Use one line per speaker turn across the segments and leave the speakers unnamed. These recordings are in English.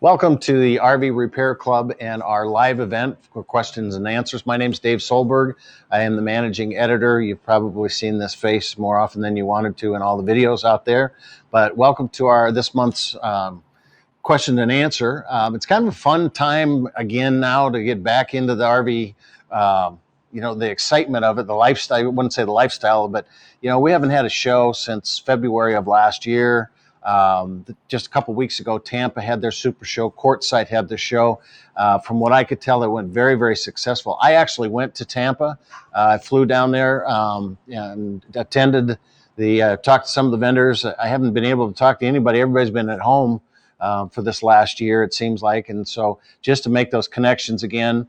Welcome to the RV Repair Club and our live event for questions and answers. My name is Dave Solberg. I am the managing editor. You've probably seen this face more often than you wanted to in all the videos out there. But welcome to this month's question and answer. It's kind of a fun time again now to get back into the RV. The excitement of it, the lifestyle. I wouldn't say the lifestyle, but we haven't had a show since February of last year. Just a couple weeks ago, Tampa had their super show. Quartzsite had their show. From what I could tell, it went very, very successful. I actually went to Tampa. I flew down there and attended talked to some of the vendors. I haven't been able to talk to anybody. Everybody's been at home for this last year, it seems like. And so just to make those connections again,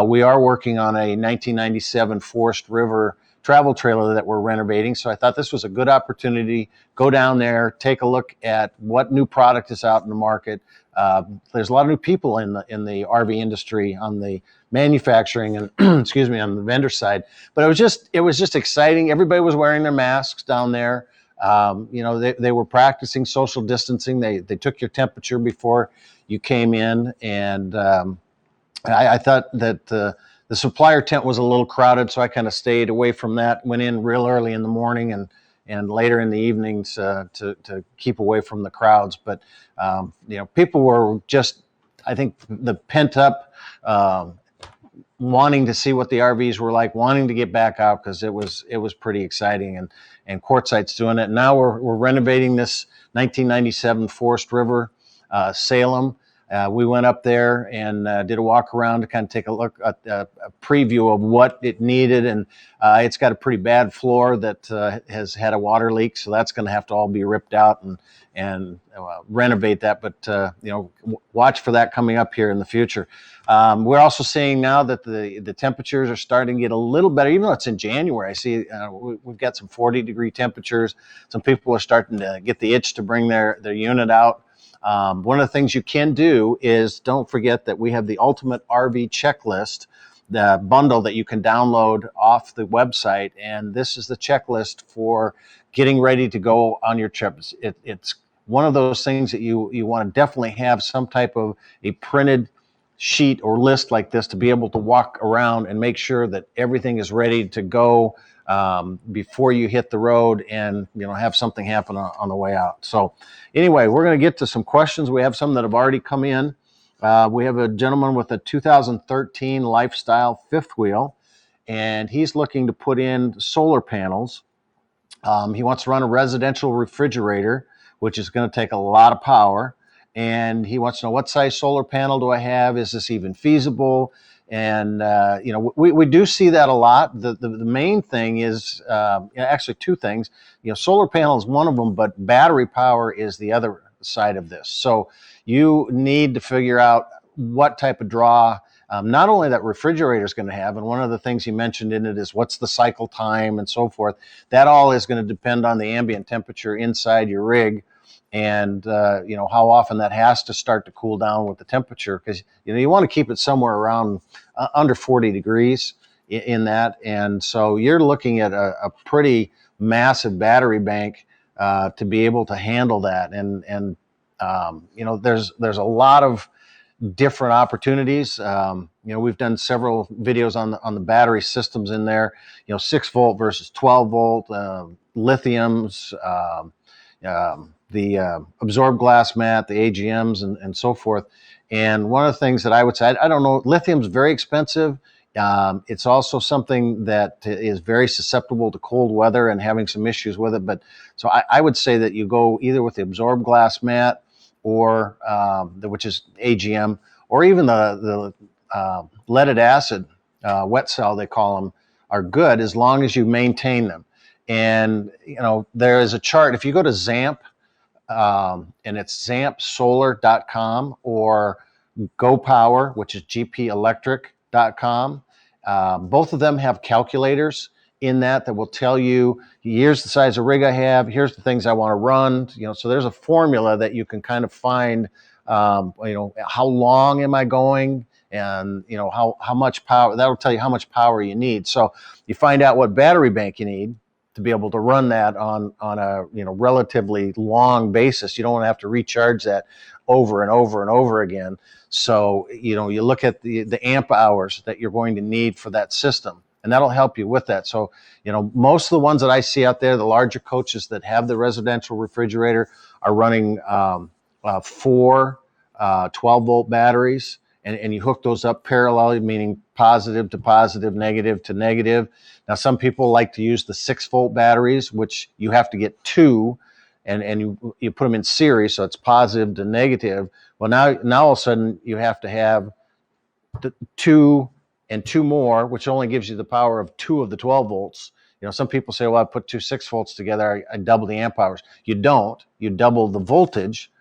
we are working on a 1997 Forest River travel trailer that we're renovating. So I thought this was a good opportunity. Go down there, take a look at what new product is out in the market. There's a lot of new people in the RV industry on the manufacturing and excuse me, on the vendor side. But it was just exciting. Everybody was wearing their masks down there. They were practicing social distancing. They took your temperature before you came in, and I thought that the supplier tent was a little crowded, so I kind of stayed away from that. Went in real early in the morning and later in the evenings to keep away from the crowds. But people were just, I think, the pent up wanting to see what the RVs were like, wanting to get back out because it was pretty exciting. And Quartzsite's doing it. Now we're renovating this 1997 Forest River Salem. We went up there and did a walk around to kind of take a look at a preview of what it needed. And it's got a pretty bad floor that has had a water leak. So that's going to have to all be ripped out and renovate that. But, watch for that coming up here in the future. We're also seeing now that the temperatures are starting to get a little better, even though it's in January. I see we've got some 40-degree temperatures. Some people are starting to get the itch to bring their unit out. One of the things you can do is don't forget that we have the Ultimate RV Checklist, the bundle that you can download off the website. And this is the checklist for getting ready to go on your trips. It's one of those things that you want to definitely have some type of a printed sheet or list like this to be able to walk around and make sure that everything is ready to go before you hit the road and have something happen on the way out. So anyway, we're going to get to some questions. We have some that have already come in. We have a gentleman with a 2013 Lifestyle fifth wheel, and he's looking to put in solar panels. He wants to run a residential refrigerator, which is going to take a lot of power. And he wants to know, what size solar panel do I have? Is this even feasible? And, we do see that a lot. The main thing is actually two things. Solar panel is one of them, but battery power is the other side of this. So you need to figure out what type of draw not only that refrigerator is going to have, and one of the things you mentioned in it is what's the cycle time and so forth. That all is going to depend on the ambient temperature inside your rig. And, how often that has to start to cool down with the temperature, because, you want to keep it somewhere around under 40 degrees in that. And so you're looking at a pretty massive battery bank to be able to handle that. And there's a lot of different opportunities. We've done several videos on the battery systems in there, 6 volt versus 12 volt, lithiums, the absorbed glass mat, the AGMs, and so forth. And one of the things that I would say, I don't know, lithium's very expensive. It's also something that is very susceptible to cold weather and having some issues with it. But so I would say that you go either with the absorbed glass mat or which is AGM, or even the leaded acid wet cell, they call them, are good as long as you maintain them. And there is a chart. If you go to ZAMP, and it's zampsolar.com, or GoPower, which is gpelectric.com. Both of them have calculators in that will tell you, here's the size of rig I have, here's the things I want to run. So there's a formula that you can kind of find, how long am I going, and how much power. That'll tell you how much power you need. So you find out what battery bank you need to be able to run that on a relatively long basis. You don't want to have to recharge that over and over and over again. So, you know, you look at the amp hours that you're going to need for that system, and that'll help you with that. So, you know, most of the ones that I see out there, the larger coaches that have the residential refrigerator are running 4 12-volt batteries, and you hook those up parallel, meaning positive to positive, negative to negative. Now, some people like to use the 6-volt batteries, which you have to get 2, and you put them in series, so it's positive to negative. Well, now all of a sudden you have to have 2 and 2 more, which only gives you the power of 2 of the 12 volts. You know, some people say, well, I put 2 6-volts together, I double the amp hours. You don't. You double the voltage.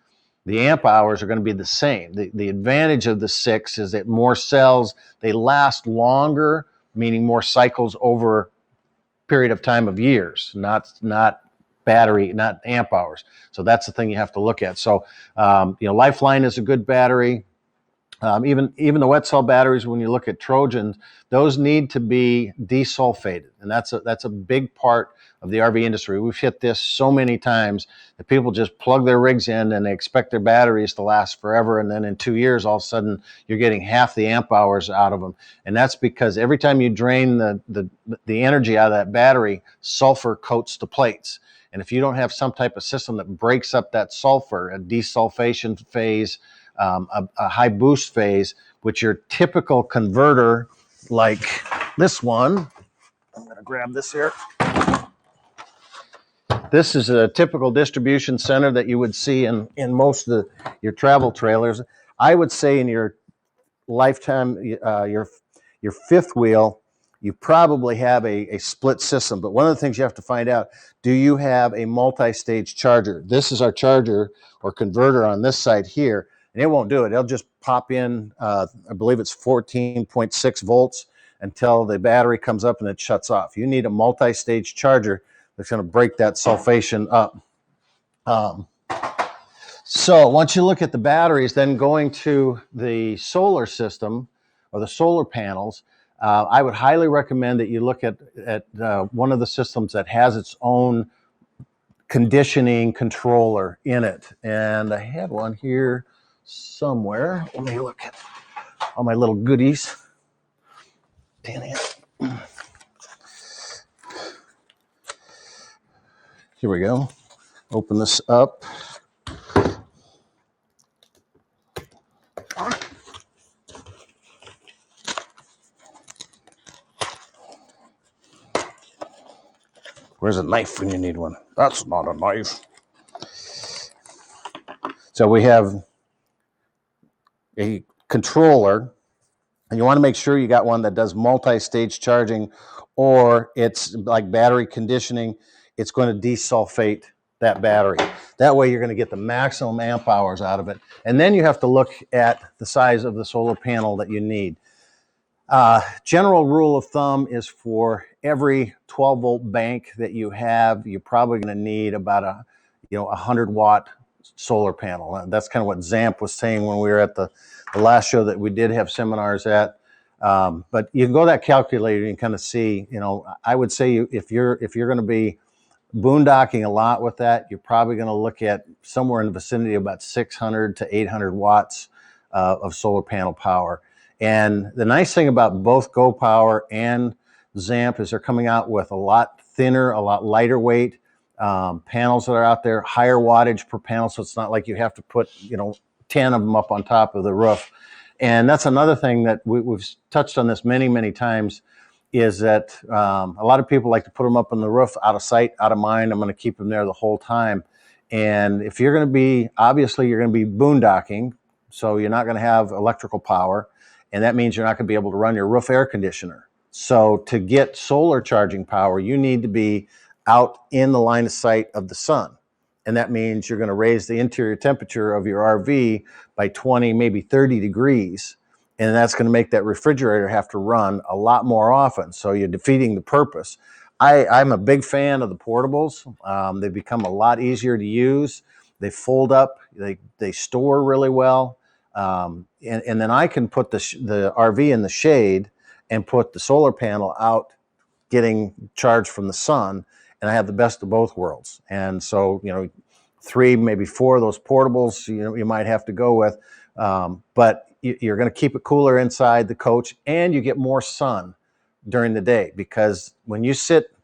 The amp hours are going to be the same. The advantage of the 6 is that more cells, they last longer, meaning more cycles over a period of time of years, not battery, not amp hours. So that's the thing you have to look at. So, you know, Lifeline is a good battery. Even the wet cell batteries, when you look at Trojans, those need to be desulfated, and that's a big part of the RV industry. We've hit this so many times that people just plug their rigs in and they expect their batteries to last forever, and then in 2 years, all of a sudden, you're getting half the amp hours out of them, and that's because every time you drain the energy out of that battery, sulfur coats the plates. And if you don't have some type of system that breaks up that sulfur, a desulfation phase, a high boost phase, which your typical converter like this one, I'm going to grab this here. This is a typical distribution center that you would see in most of your travel trailers. I would say in your lifetime, your fifth wheel, you probably have a split system. But one of the things you have to find out, do you have a multi-stage charger? This is our charger or converter on this side here, and it won't do it. It'll just pop in, I believe it's 14.6 volts until the battery comes up and it shuts off. You need a multi-stage charger that's going to break that sulfation up. So once you look at the batteries, then going to the solar system or the solar panels, I would highly recommend that you look at one of the systems that has its own conditioning controller in it. And I had one here somewhere. Let me look at all my little goodies. Damn it. Here we go. Open this up. Where's a knife when you need one? That's not a knife. So we have a controller, and you want to make sure you got one that does multi-stage charging, or it's like battery conditioning. It's going to desulfate that battery. That way you're going to get the maximum amp hours out of it. And then you have to look at the size of the solar panel that you need. General rule of thumb is for every 12-volt bank that you have, you're probably going to need about a 100-watt solar panel. That's kind of what Zamp was saying when we were at the last show that we did have seminars at. But you can go to that calculator and kind of see, I would say if you're going to be boondocking a lot with that, you're probably going to look at somewhere in the vicinity of about 600 to 800 watts of solar panel power. And the nice thing about both Go Power and Zamp is they're coming out with a lot thinner, a lot lighter weight panels that are out there, higher wattage per panel, so it's not like you have to put 10 of them up on top of the roof. And that's another thing that we've touched on this many, many times, is that a lot of people like to put them up on the roof, out of sight, out of mind. I'm going to keep them there the whole time. And if you're going to be, obviously you're going to be boondocking, so you're not going to have electrical power, and that means you're not going to be able to run your roof air conditioner. So to get solar charging power, you need to be out in the line of sight of the sun. And that means you're going to raise the interior temperature of your RV by 20, maybe 30 degrees. And that's going to make that refrigerator have to run a lot more often. So you're defeating the purpose. I'm a big fan of the portables. They've become a lot easier to use. They fold up. They store really well. And then I can put the RV in the shade and put the solar panel out getting charged from the sun. And I have the best of both worlds. And so, 3, maybe 4 of those portables you might have to go with. But you're going to keep it cooler inside the coach, and you get more sun during the day, because when you sit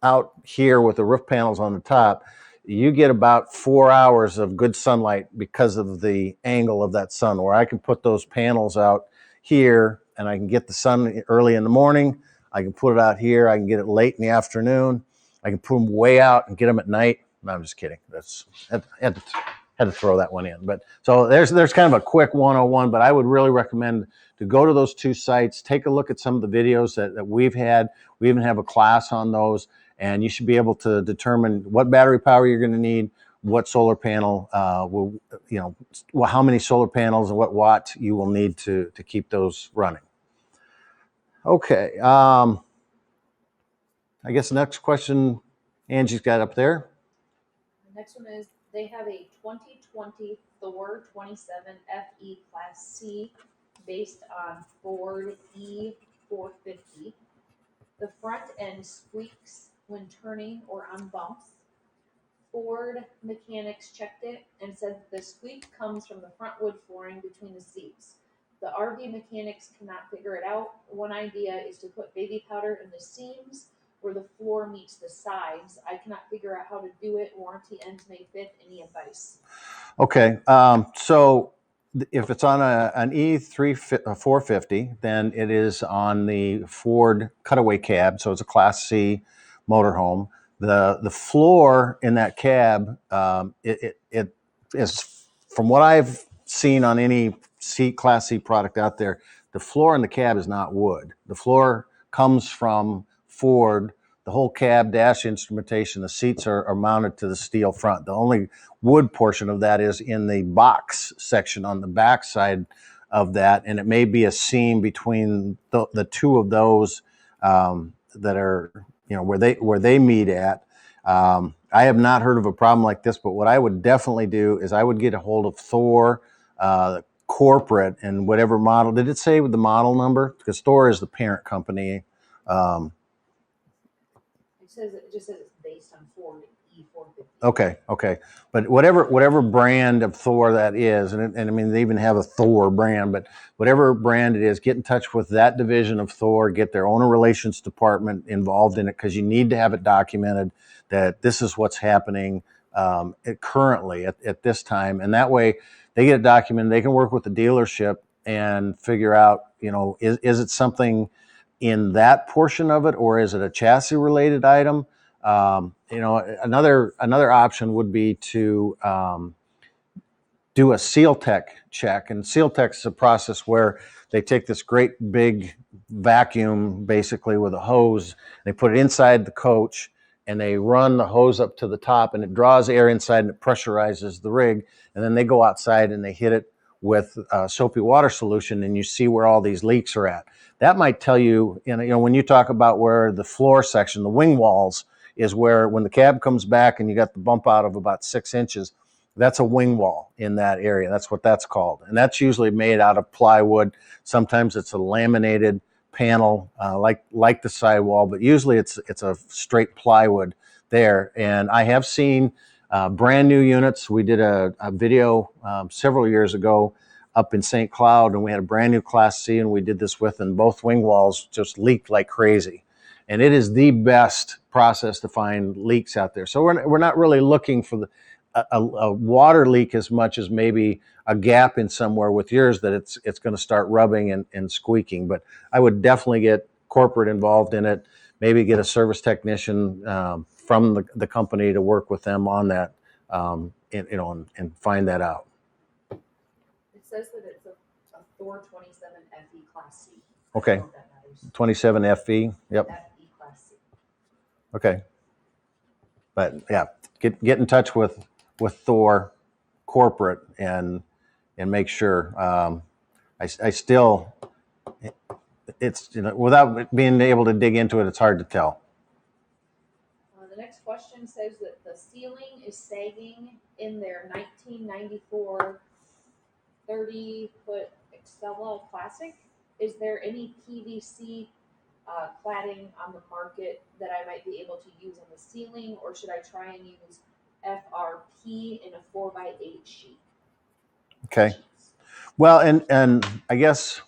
out here with the roof panels on the top, you get about 4 hours of good sunlight because of the angle of that sun, where I can put those panels out here and I can get the sun early in the morning. I can put it out here. I can get it late in the afternoon. I can put them way out and get them at night. No, I'm just kidding. That's had to throw that one in. But so there's kind of a quick 101, but I would really recommend to go to those 2 sites, take a look at some of the videos that we've had. We even have a class on those, and you should be able to determine what battery power you're going to need, what solar panel how many solar panels and what watt you will need to keep those running. Okay, I guess the next question Angie's got up there.
The next one is, they have a 2020 Thor 27 FE Class C based on Ford E450. The front end squeaks when turning or on bumps. Ford mechanics checked it and said that the squeak comes from the front wood flooring between the seats. The RV mechanics cannot figure it out. One idea is to put baby powder in the seams where the floor meets the sides. I cannot figure out how to do it. Warranty ends May 5th. Any advice?
Okay, so if it's on an E450, then it is on the Ford cutaway cab, so it's a Class C motorhome. The floor in that cab, it is, from what I've seen on any Class C product out there, the floor in the cab is not wood. The floor comes from Ford. The whole cab, dash, instrumentation, the seats are mounted to the steel front. The only wood portion of that is in the box section on the back side of that, and it may be a seam between the 2 of those that are, where they meet at. I have not heard of a problem like this, but what I would definitely do is I would get a hold of Thor corporate, and whatever model. Did it say with the model number? Because Thor is the parent company.
It just says it's based on Ford E450.
Okay. But whatever brand of Thor that is, and I mean, they even have a Thor brand, but whatever brand it is, get in touch with that division of Thor, get their owner relations department involved in it, because you need to have it documented that this is what's happening currently at this time. And that way they get it documented, they can work with the dealership and figure out, is it something in that portion of it, or is it a chassis related item? Another option would be to do a seal tech check. And seal tech is a process where they take this great big vacuum, basically with a hose, they put it inside the coach, and they run the hose up to the top, and it draws air inside and it pressurizes the rig. And then they go outside and they hit it with soapy water solution, and you see where all these leaks are at. That might tell you, when you talk about where the floor section, the wing walls, is where, when the cab comes back and you got the bump out of about 6 inches, that's a wing wall in that area. That's what that's called. And that's usually made out of plywood. Sometimes it's a laminated panel, like the sidewall, but usually it's a straight plywood there. And I have seen brand new units. We did a video several years ago up in St. Cloud, and we had a brand new Class C, and we did this with, and both wing walls just leaked like crazy. And it is the best process to find leaks out there. So we're not really looking for a water leak as much as maybe a gap in somewhere with yours that it's going to start rubbing and squeaking. But I would definitely get corporate involved in it. Maybe get a service technician from the company to work with them on that, and find that out.
It says that it's a Thor 27 FE Class C.
Okay. 27 FE. Yep.
FE Class C.
Okay. But yeah, get in touch with Thor corporate and make sure. I still, it's, without being able to dig into it, it's hard to tell.
The next question says that the ceiling is sagging in their 1994 30-foot Excella Classic. Is there any PVC cladding on the market that I might be able to use on the ceiling, or should I try and use FRP in a 4x8 sheet.
Okay. Well, and I guess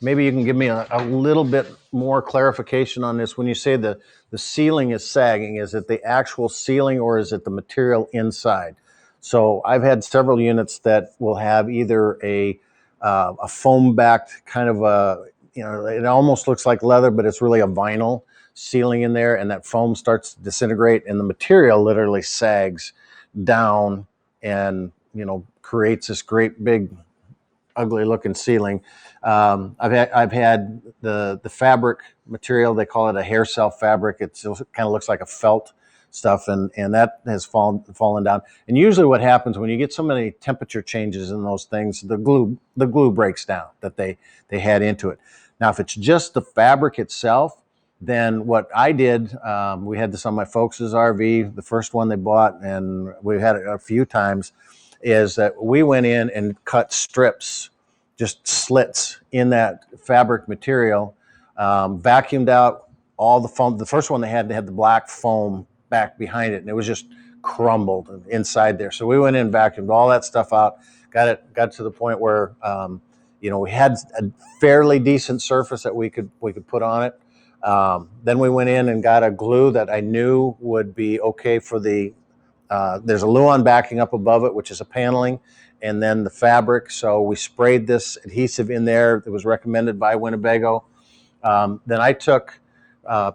maybe you can give me a little bit more clarification on this. When you say the ceiling is sagging, is it the actual ceiling or is it the material inside? So I've had several units that will have either a foam backed kind of a, it almost looks like leather, but it's really a vinyl ceiling in there, and that foam starts to disintegrate, and the material literally sags down and creates this great big ugly looking ceiling. I've had the fabric material. They call it a hair cell fabric. It kind of looks like a felt stuff, and that has fallen down. And usually, what happens when you get so many temperature changes in those things, the glue breaks down that they had into it. Now, if it's just the fabric itself, then what I did, we had this on my folks' RV, the first one they bought, and we've had it a few times, is that we went in and cut strips, just slits in that fabric material, vacuumed out all the foam. The first one they had the black foam back behind it, and it was just crumbled inside there. So we went in and vacuumed all that stuff out, got to the point where we had a fairly decent surface that we could put on it. Then we went in and got a glue that I knew would be okay for the there's a luan backing up above it, which is a paneling, and then the fabric. So we sprayed this adhesive in there that was recommended by Winnebago. Then I took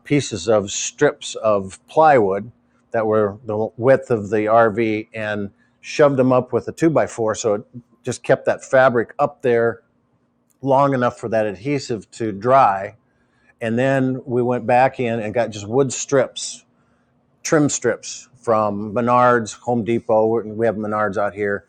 pieces of strips of plywood that were the width of the RV and shoved them up with a 2x4. So it just kept that fabric up there long enough for that adhesive to dry. And then we went back in and got just wood strips, trim strips from Menards, Home Depot. We have Menards out here.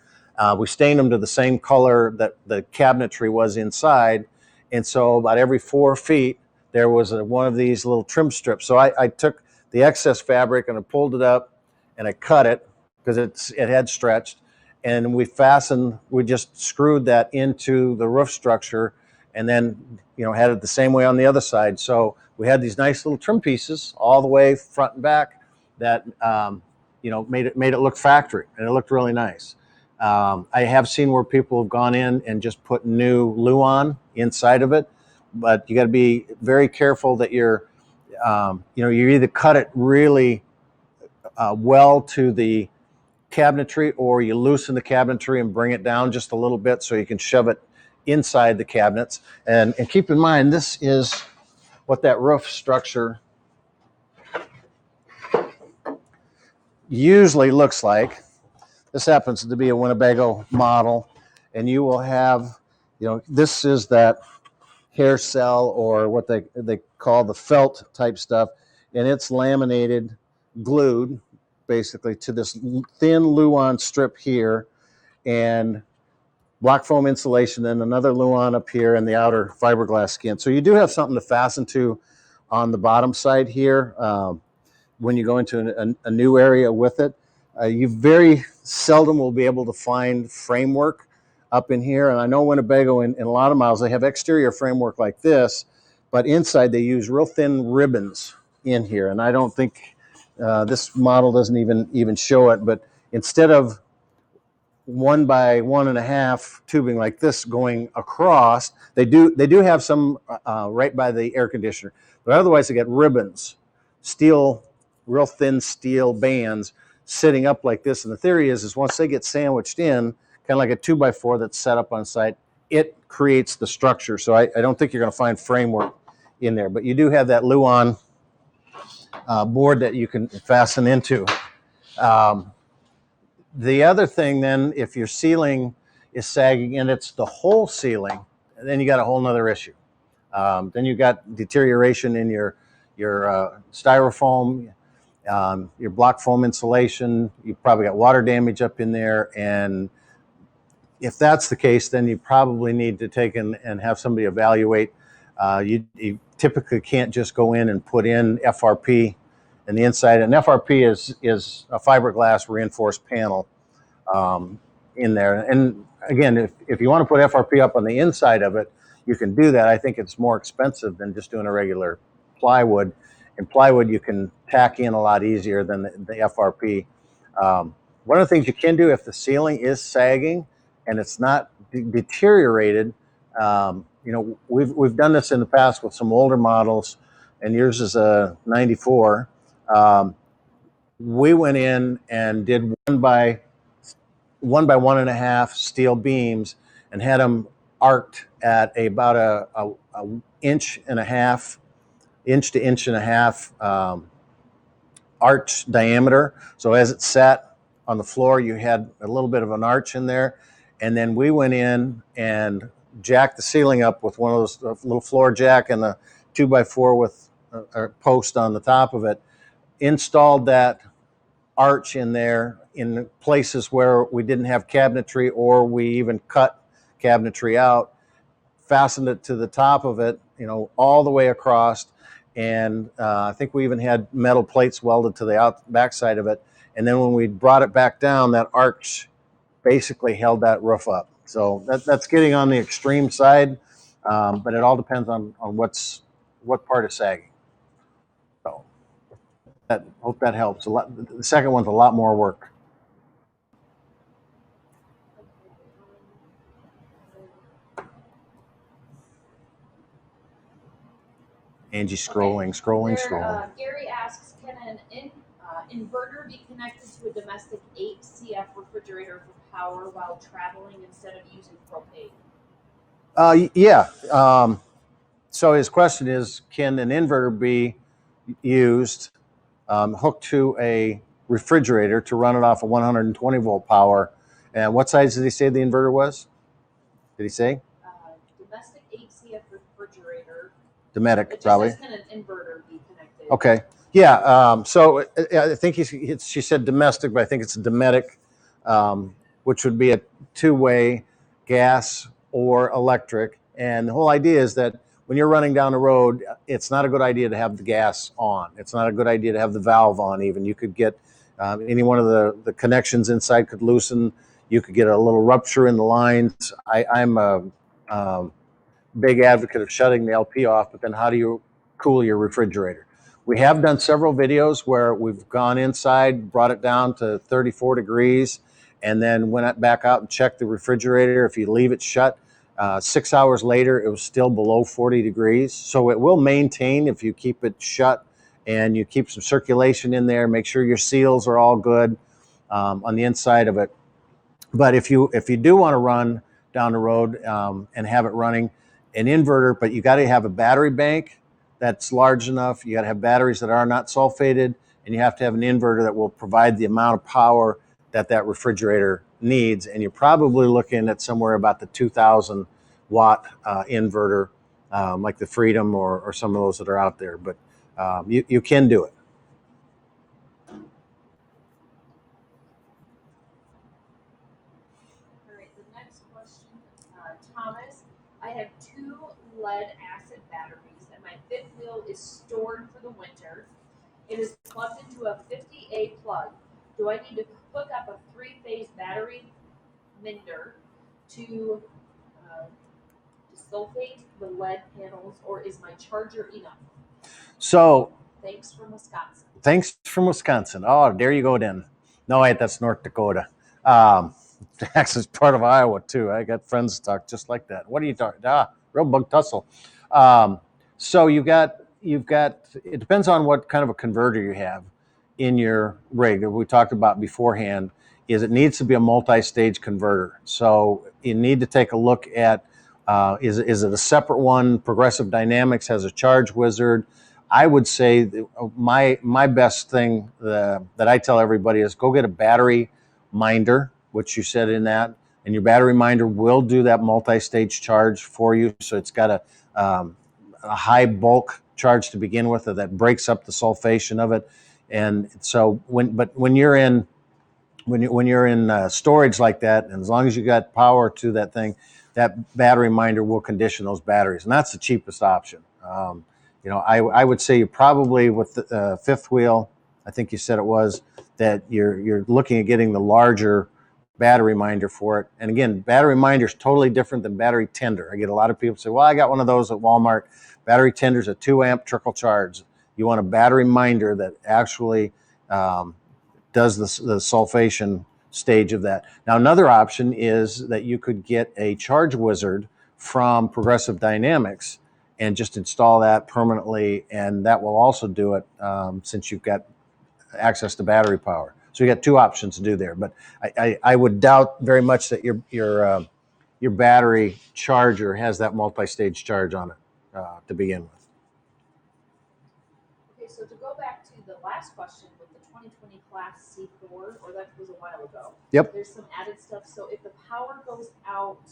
We stained them to the same color that the cabinetry was inside. And so about every 4 feet, there was one of these little trim strips. So I took the excess fabric and I pulled it up and I cut it because it had stretched. And we just screwed that into the roof structure, and then had it the same way on the other side. So we had these nice little trim pieces all the way front and back that made it look factory, and it looked really nice. I have seen where people have gone in and just put new luan inside of it, but you got to be very careful that you either cut it really well to the cabinetry, or you loosen the cabinetry and bring it down just a little bit so you can shove it inside the cabinets. And keep in mind, this is what that roof structure usually looks like. This happens to be a Winnebago model, and you will have, this is that hair cell, or what they call the felt type stuff, and it's laminated, glued basically to this thin luan strip here, and block foam insulation, then another luan up here, and the outer fiberglass skin. So you do have something to fasten to on the bottom side here when you go into a new area with it. You very seldom will be able to find framework up in here. And I know Winnebago in a lot of models, they have exterior framework like this, but inside they use real thin ribbons in here. And I don't think this model doesn't even show it, but instead of 1 by 1.5 tubing like this going across, they do have some right by the air conditioner, but otherwise they got ribbons, real thin steel bands sitting up like this. And the theory is once they get sandwiched in, kind of like a 2x4 that's set up on site, it creates the structure. So I don't think you're going to find framework in there, but you do have that luan board that you can fasten into. The other thing then, if your ceiling is sagging and it's the whole ceiling, then you got a whole nother issue. Then you got deterioration in your styrofoam, your block foam insulation. You probably got water damage up in there, and if that's the case, then you probably need to take and have somebody evaluate. You typically can't just go in and put in FRP in the inside. And FRP is a fiberglass reinforced panel in there. And again, if you want to put FRP up on the inside of it, you can do that. I think it's more expensive than just doing a regular plywood. And plywood you can tack in a lot easier than the FRP. One of the things you can do if the ceiling is sagging and it's not deteriorated, we've done this in the past with some older models, and yours is a 94. We went in and did 1 by 1.5 steel beams and had them arced at about a inch and a half, inch to inch and a half arch diameter. So as it sat on the floor, you had a little bit of an arch in there. And then we went in and jacked the ceiling up with one of those little floor jack and a 2x4 with a post on the top of it. Installed that arch in there in places where we didn't have cabinetry, or we even cut cabinetry out, fastened it to the top of it, all the way across. And I think we even had metal plates welded to the backside of it. And then when we brought it back down, that arch basically held that roof up. So that's getting on the extreme side, but it all depends on what part is sagging. So hope that helps. The second one's a lot more work. Angie scrolling.
Gary asks, can an inverter be connected to a domestic 8 CF refrigerator for power while traveling instead of using propane?
Yeah. So his question is, can an inverter be used, hooked to a refrigerator to run it off a 120 volt power? And what size did he say the inverter was? Did he say?
Domestic 8 CF refrigerator.
Dometic,
it just
probably.
Says, can an inverter be connected?
Okay. Yeah. So I think she said domestic, but I think it's a Dometic, which would be a two-way gas or electric. And the whole idea is that when you're running down the road, it's not a good idea to have the gas on. It's not a good idea to have the valve on even. You could get any one of the connections inside could loosen. You could get a little rupture in the lines. I'm a big advocate of shutting the LP off, but then how do you cool your refrigerator? We have done several videos where we've gone inside, brought it down to 34 degrees, and then went back out and checked the refrigerator. If you leave it shut, 6 hours later, it was still below 40 degrees. So it will maintain if you keep it shut and you keep some circulation in there, make sure your seals are all good on the inside of it. But if you do want to run down the road and have it running, an inverter, but you got to have a battery bank that's large enough. You got to have batteries that are not sulfated, and you have to have an inverter that will provide the amount of power that refrigerator needs. And you're probably looking at somewhere about the 2,000 watt inverter, like the Freedom or some of those that are out there. But you can do it.
All right, the next question, Thomas. I have 2 lead acid batteries, and my fifth wheel is stored for the winter. It is plugged into a 50A plug. Do I need to hook up a 3-phase battery minder to sulfate the lead panels, or is my charger enough?
So
thanks from Wisconsin.
Oh, there you go then. No, wait, that's North Dakota. Actually, it's part of Iowa too. I got friends talk just like that. What are you talking? Real bug tussle. So you've got. It depends on what kind of a converter you have in your rig. We talked about beforehand. Is it needs to be a multi-stage converter. So you need to take a look at. Is it a separate one? Progressive Dynamics has a charge wizard. I would say my best thing that I tell everybody is go get a battery minder, which you said in that, and your battery minder will do that multi-stage charge for you. So it's got a high bulk charge to begin with that breaks up the sulfation of it. And so when you're in storage like that, and as long as you got power to that thing, that battery minder will condition those batteries, and that's the cheapest option. I would say you probably with the fifth wheel, I think you said it was, that you're looking at getting the larger battery minder for it. And again, battery minder is totally different than battery tender. I get a lot of people say, well, I got one of those at Walmart. Battery tender is a 2 amp trickle charge. You want a battery minder that actually does the sulfation stage of that. Now, another option is that you could get a charge wizard from Progressive Dynamics and just install that permanently, and that will also do it since you've got access to battery power. So you got two options to do there, but I would doubt very much that your battery charger has that multi-stage charge on it to begin with.
Okay, so to go back to the last question with the 2020 Class C Thor, or that was a while ago.
Yep.
There's some added stuff. So if the power goes out,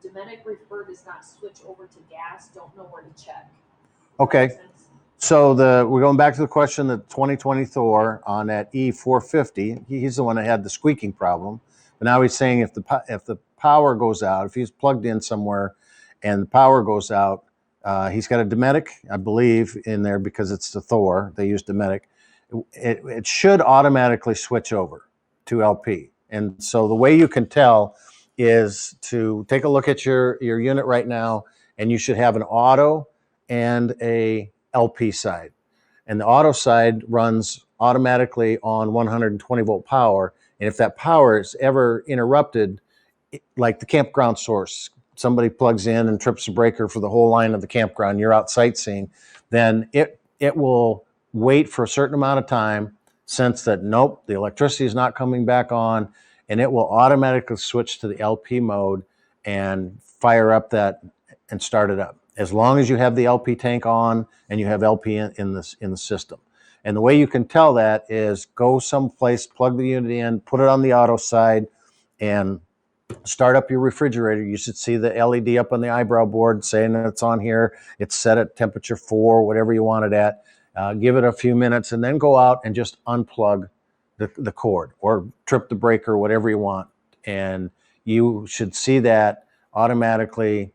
Dometic refer does not switch over to gas. Don't know where to check.
Okay. So we're going back to the question that 2020 Thor on that E450, he's the one that had the squeaking problem. But now he's saying if the power goes out, if he's plugged in somewhere and the power goes out, he's got a Dometic, I believe, in there because it's the Thor. They use Dometic. It should automatically switch over to LP. And so the way you can tell is to take a look at your unit right now, and you should have an auto and a LP side. And the auto side runs automatically on 120 volt power. And if that power is ever interrupted, like the campground source, somebody plugs in and trips the breaker for the whole line of the campground, you're out sightseeing, then it will wait for a certain amount of time, sense that nope, the electricity is not coming back on, and it will automatically switch to the LP mode and fire up that and start it up. As long as you have the LP tank on and you have LP in the system. And the way you can tell that is go someplace, plug the unit in, put it on the auto side, and start up your refrigerator. You should see the LED up on the eyebrow board saying that it's on here. It's set at temperature 4, whatever you want it at. Give it a few minutes and then go out and just unplug the cord or trip the breaker, whatever you want. And you should see that automatically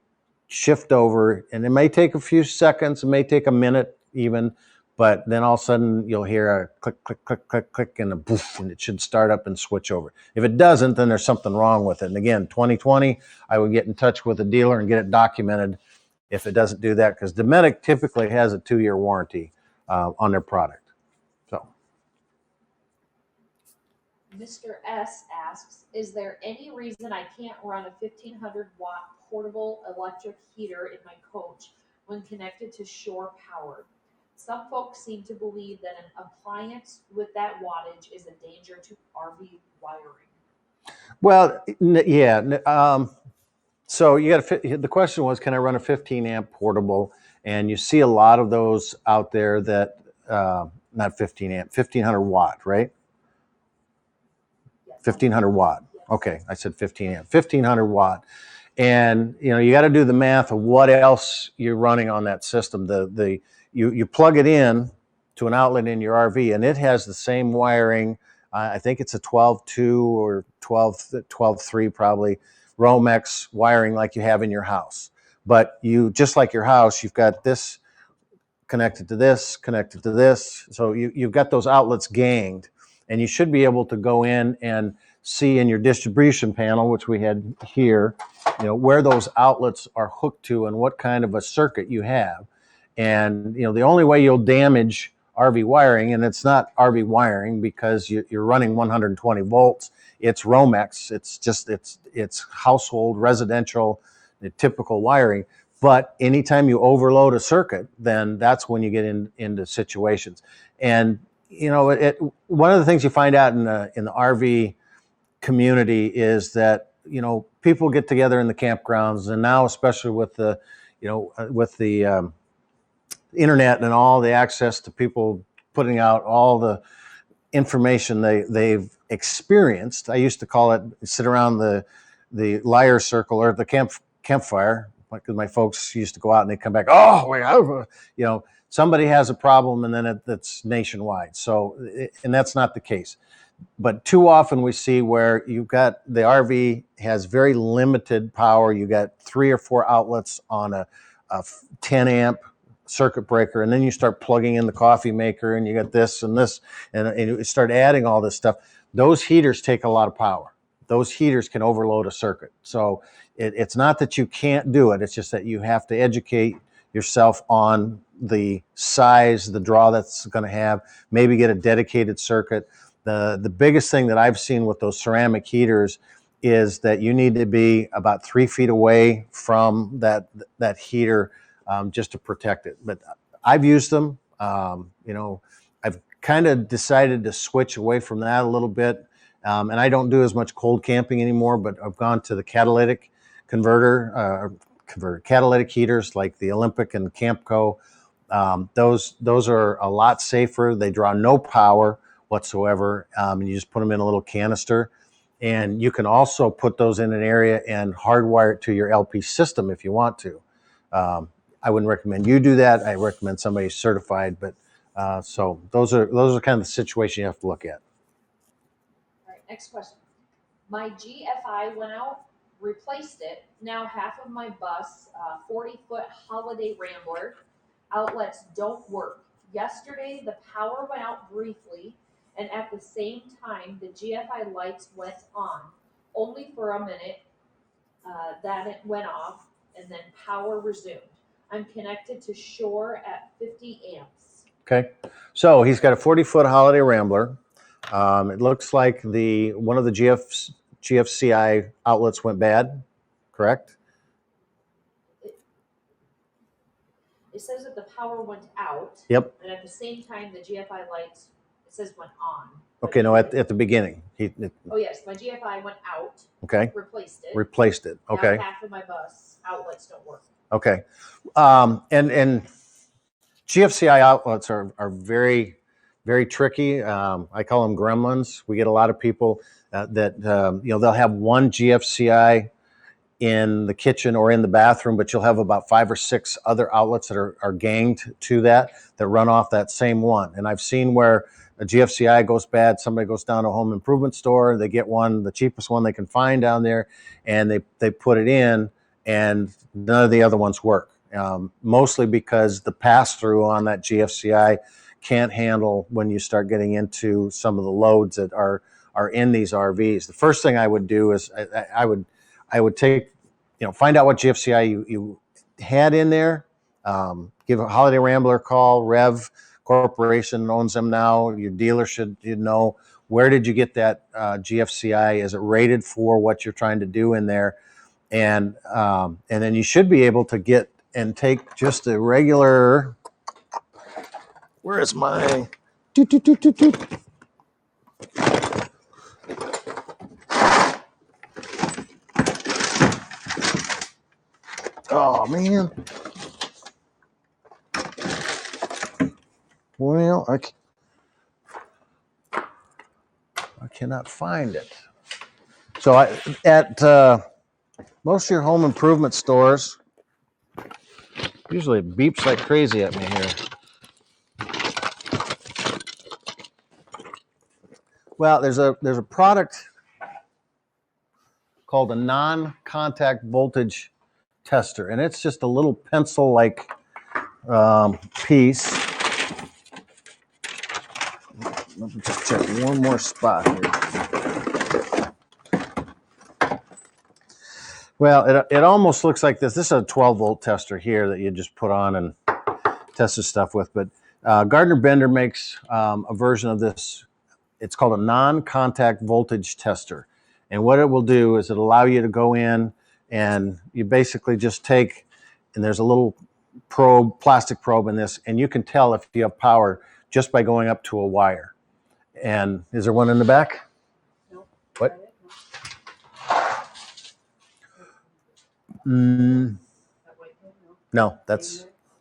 shift over, and it may take a few seconds, it may take a minute even, but then all of a sudden you'll hear a click, click, click, click, click, and a poof, and it should start up and switch over. If it doesn't, then there's something wrong with it. And again, 2020, I would get in touch with a dealer and get it documented if it doesn't do that, because Dometic typically has a 2-year warranty on their product. So,
Mr. S asks, is there any reason I can't run a 1500 watt portable electric heater in my coach when connected to shore power? Some folks seem to believe that an appliance with that wattage is a danger to RV wiring.
well, yeah. So you got the question was, can I run a 15 amp portable? And you see a lot of those out there that, not 15 amp, 1500 watt, right?
Yes.
1500 watt.
Yes.
Okay, I said 15 amp, 1500 watt. And you got to do the math of what else you're running on that system. You plug it in to an outlet in your RV, and it has the same wiring. I think it's a 12.2 or 12.3 probably, Romex wiring like you have in your house. But just like your house, you've got this connected to this, connected to this. So you've got those outlets ganged, and you should be able to go in and see in your distribution panel, which we had here, where those outlets are hooked to and what kind of a circuit you have. And, the only way you'll damage RV wiring, and it's not RV wiring because you're running 120 volts, it's Romex, it's household, residential, the typical wiring. But anytime you overload a circuit, then that's when you get into situations. And, one of the things you find out in the RV community is that people get together in the campgrounds, and now especially with the internet and all the access to people putting out all the information they've experienced. I used to call it sit around the liar circle or the campfire, because my folks used to go out and they come back, somebody has a problem, and then that's nationwide. So, and that's not the case. But too often we see where you've got the RV has very limited power. You got 3 or 4 outlets on a 10 amp circuit breaker, and then you start plugging in the coffee maker, and you got this and this, and you start adding all this stuff. Those heaters take a lot of power. Those heaters can overload a circuit. So it's not that you can't do it. It's just that you have to educate yourself on the size, the draw that's going to have, maybe get a dedicated circuit. The biggest thing that I've seen with those ceramic heaters is that you need to be about 3 feet away from that heater just to protect it. But I've used them. I've kind of decided to switch away from that a little bit. And I don't do as much cold camping anymore, but I've gone to the catalytic catalytic heaters like the Olympic and Campco. Those are a lot safer. They draw no power whatsoever. And you just put them in a little canister. And you can also put those in an area and hardwire it to your LP system if you want to. I wouldn't recommend you do that. I recommend somebody certified. But so those are kind of the situation you have to look at.
All right, next question. My GFI went out, replaced it. Now half of my bus, 40-foot Holiday Rambler outlets don't work. Yesterday, the power went out briefly, and at the same time, the GFI lights went on, only for a minute. Then it went off, and then power resumed. I'm connected to shore at 50 amps.
Okay, so he's got a 40-foot Holiday Rambler. It looks like one of the GFCI outlets went bad, correct?
It says that the power went out.
Yep.
And at the same time, the GFI lights, it says went on.
Okay, no, at the beginning.
Oh yes, my GFI went out.
Okay.
Replaced it.
Replaced it. Okay.
Now half of my bus outlets don't work.
Okay. And GFCI outlets are very, very tricky. I call them gremlins. We get a lot of people that they'll have one GFCI in the kitchen or in the bathroom, but you'll have about 5 or 6 other outlets that are ganged to that run off that same one. And I've seen where a GFCI goes bad, somebody goes down to a home improvement store, they get one, the cheapest one they can find down there, and they put it in, and none of the other ones work. Mostly because the pass-through on that GFCI can't handle when you start getting into some of the loads that are in these RVs. The first thing I would do is I would take, find out what GFCI you had in there, give a Holiday Rambler a call. Rev Corporation owns them now. Your dealer should know, where did you get that GFCI? Is it rated for what you're trying to do in there? And then you should be able to get and take just a regular, where is my, oh man. Well, I cannot find it. So at most of your home improvement stores, usually it beeps like crazy at me here. Well, there's a product called a non-contact voltage tester, and it's just a little pencil-like piece. Let me just check one more spot here. Well, it almost looks like this. This is a 12-volt tester here that you just put on and test the stuff with. But Gardner Bender makes a version of this. It's called a non-contact voltage tester. And what it will do is it'll allow you to go in and you basically just take, and there's a little probe, plastic probe in this, and you can tell if you have power just by going up to a wire. And is there one in the back?
No.
What? No,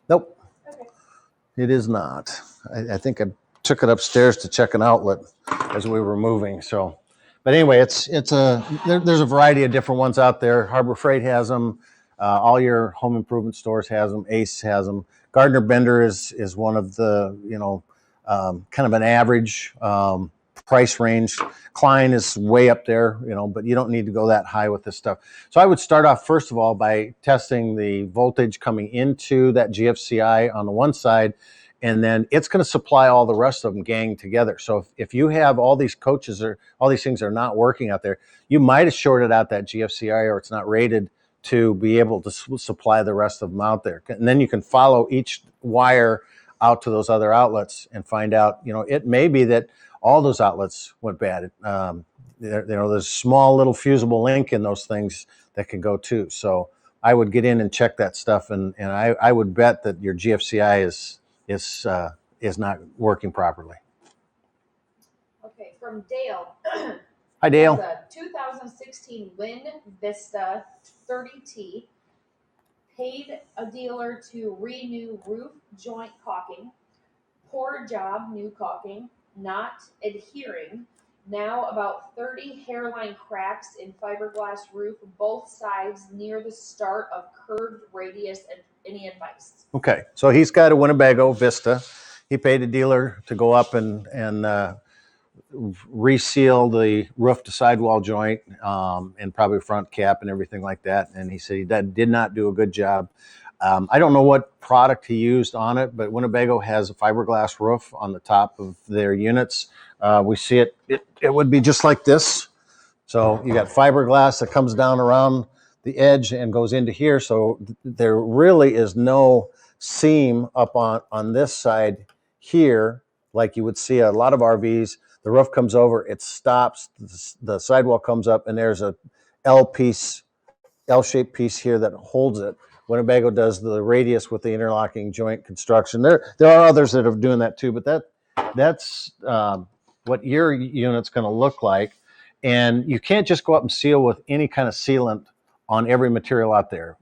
nope.
Okay.
It is not. I think I took it upstairs to check an outlet as we were moving. So, but anyway, there's a variety of different ones out there. Harbor Freight has them. All your home improvement stores has them. Ace has them. Gardner Bender is one of the, kind of an average price range. Klein is way up there, but you don't need to go that high with this stuff. So I would start off, first of all, by testing the voltage coming into that GFCI on the one side, and then it's going to supply all the rest of them ganged together. So if you have all these coaches or all these things are not working out there, you might have shorted out that GFCI, or it's not rated to be able to supply the rest of them out there. And then you can follow each wire out to those other outlets and find out, it may be that all those outlets went bad. There's a small little fusible link in those things that can go too. So I would get in and check that stuff, and I would bet that your GFCI is not working properly.
Okay, from Dale.
Hi, Dale.
The 2016 Wind Vista 30T paid a dealer to renew roof joint caulking. Poor job, new caulking, not adhering. Now about 30 hairline cracks in fiberglass roof, both sides near the start of curved radius. And any advice?
Okay, so he's got a Winnebago Vista. He paid a dealer to go up and reseal the roof to sidewall joint and probably front cap and everything like that. And he said he did not do a good job. I don't know what product he used on it, but Winnebago has a fiberglass roof on the top of their units. We see it would be just like this. So you got fiberglass that comes down around the edge and goes into here. So there really is no seam up on this side here, like you would see a lot of RVs. The roof comes over, it stops, the sidewall comes up, and there's a L-shaped piece here that holds it. Winnebago does the radius with the interlocking joint construction. There are others that are doing that too, but that's what your unit's going to look like. And you can't just go up and seal with any kind of sealant on every material out there.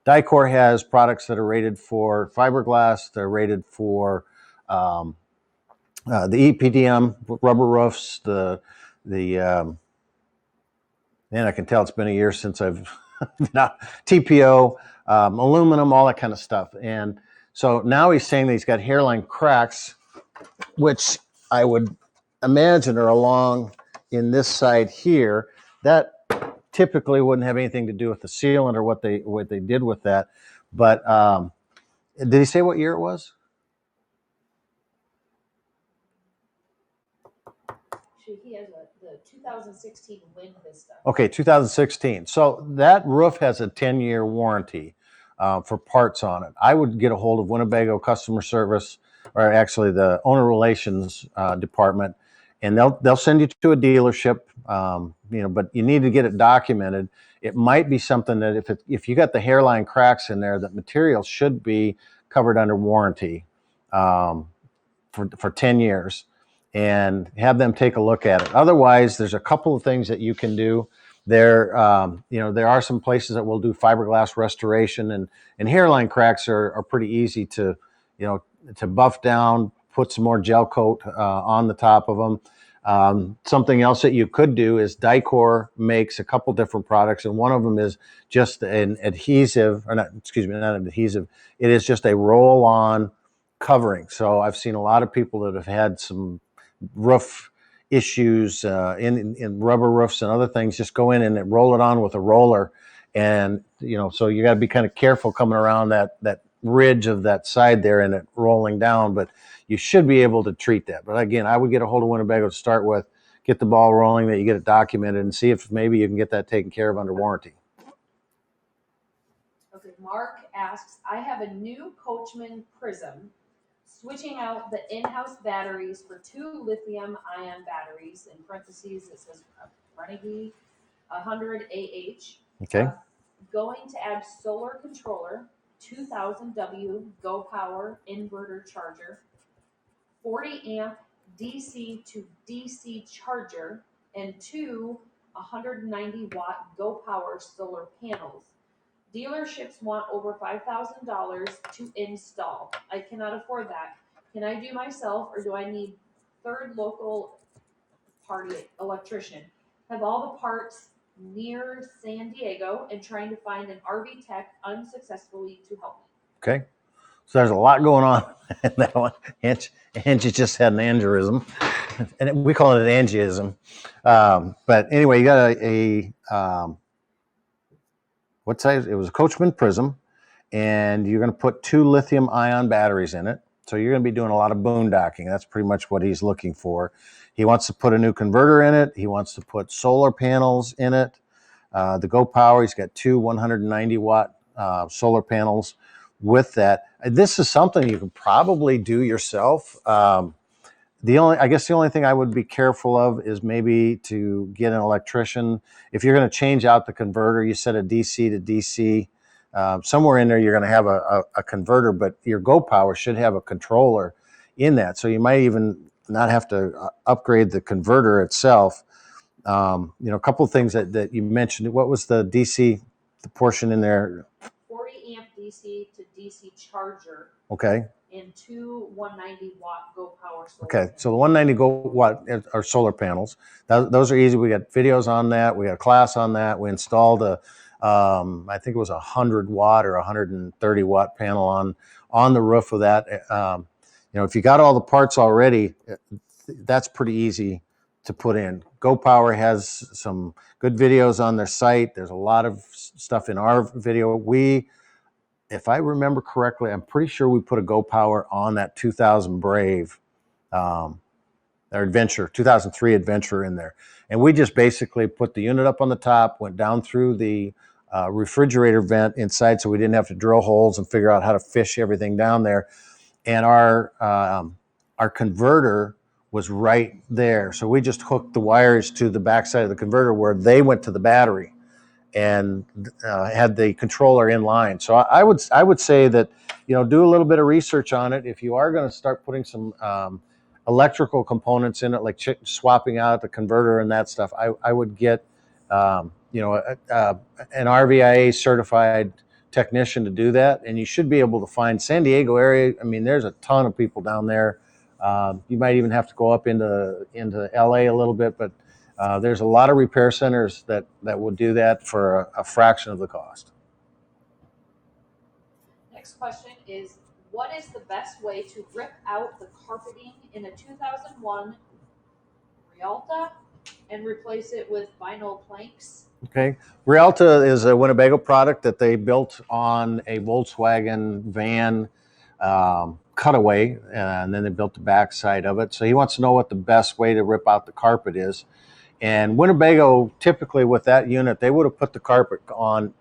Dicor has products that are rated for fiberglass. They're rated for the EPDM rubber roofs. And I can tell it's been a year since I've TPO, aluminum, all that kind of stuff. And so now he's saying that he's got hairline cracks, which I would imagine are along in this side here. That typically wouldn't have anything to do with the sealant or what they did with that. But did he say what year it was?
He has the 2016 Wind Vista.
Okay, 2016. So that roof has a 10-year warranty for parts on it. I would get a hold of Winnebago customer service, or actually the owner relations department, and they'll send you to a dealership. But you need to get it documented. It might be something that if you got the hairline cracks in there, that material should be covered under warranty for 10 years. And have them take a look at it. Otherwise, there's a couple of things that you can do. There are some places that will do fiberglass restoration, and hairline cracks are pretty easy to buff down, put some more gel coat on the top of them. Something else that you could do is Dicor makes a couple different products, and one of them is just an adhesive, not an adhesive. It is just a roll-on covering. So I've seen a lot of people that have had some roof issues in rubber roofs and other things, just go in and roll it on with a roller. And, so you got to be kind of careful coming around that ridge of that side there and it rolling down, but you should be able to treat that. But again, I would get a hold of Winnebago to start with, get the ball rolling, that you get it documented, and see if maybe you can get that taken care of under warranty.
Okay, Mark asks, I have a new Coachman Prism, switching out the in-house batteries for 2 lithium-ion batteries. In parentheses, it says Renegade 100 AH.
Okay.
Going to add solar controller, 2000 W Go Power inverter charger, 40 amp DC to DC charger, and 2 190 watt Go Power solar panels. Dealerships want over $5,000 to install. I cannot afford that. Can I do myself, or do I need third local party electrician? Have all the parts near San Diego and trying to find an RV tech unsuccessfully to help me.
Okay. So there's a lot going on in that one. Angie just had an aneurysm, and we call it an angiism. But anyway, you got what size? It was a Coachman Prism, and you're going to put 2 lithium-ion batteries in it. So you're going to be doing a lot of boondocking. That's pretty much what he's looking for. He wants to put a new converter in it. He wants to put solar panels in it. The Go Power, he's got 2 190-watt solar panels with that. This is something you can probably do yourself. I guess the only thing I would be careful of is maybe to get an electrician. If you're going to change out the converter, you set a DC to DC. Somewhere in there, you're going to have a converter, but your Go Power should have a controller in that. So you might even not have to upgrade the converter itself. A couple of things that you mentioned. What was the DC, the portion in there?
40 amp DC to DC charger.
Okay.
And 2 190-watt Go Power solar
Okay,
panels.
so the 190 watt are solar panels. Those are easy. We got videos on that. We got a class on that. We installed I think it was 100 watt or 130 watt panel on the roof of that. If you got all the parts already, that's pretty easy to put in. Go Power has some good videos on their site. There's a lot of stuff in our video. If I remember correctly, I'm pretty sure we put a Go Power on that 2000 Brave, our Adventure, 2003 Adventure in there. And we just basically put the unit up on the top, went down through the refrigerator vent inside so we didn't have to drill holes and figure out how to fish everything down there. And our converter was right there. So we just hooked the wires to the backside of the converter where they went to the battery, and had the controller in line. So I would say that, do a little bit of research on it. If you are going to start putting some electrical components in it, like swapping out the converter and that stuff, I would get an RVIA certified technician to do that. And you should be able to find San Diego area. I mean, there's a ton of people down there. You might even have to go up into LA a little bit, but there's a lot of repair centers that will do that for a fraction of the cost.
Next question is, what is the best way to rip out the carpeting in a 2001 Rialta and replace it with vinyl planks?
Okay. Rialta is a Winnebago product that they built on a Volkswagen van cutaway, and then they built the backside of it. So he wants to know what the best way to rip out the carpet is. And Winnebago, typically with that unit, they would have put the carpet on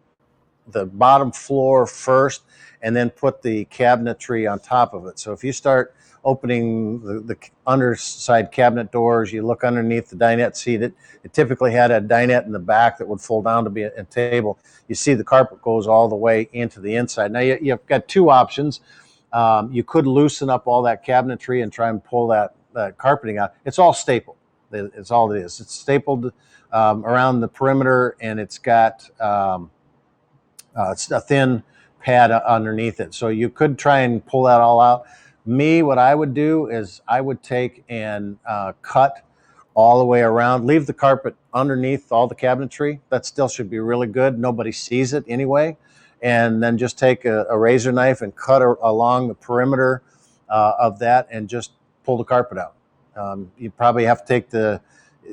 the bottom floor first and then put the cabinetry on top of it. So if you start opening the underside cabinet doors, you look underneath the dinette seat, it typically had a dinette in the back that would fold down to be a table. You see the carpet goes all the way into the inside. Now you've got two options. You could loosen up all that cabinetry and try and pull that carpeting out. It's all stapled. It's all it is. It's stapled around the perimeter, and it's got it's a thin pad underneath it. So you could try and pull that all out. What I would do is I would take and cut all the way around, leave the carpet underneath all the cabinetry. That still should be really good. Nobody sees it anyway. And then just take a razor knife and cut along the perimeter of that and just pull the carpet out. You probably have to take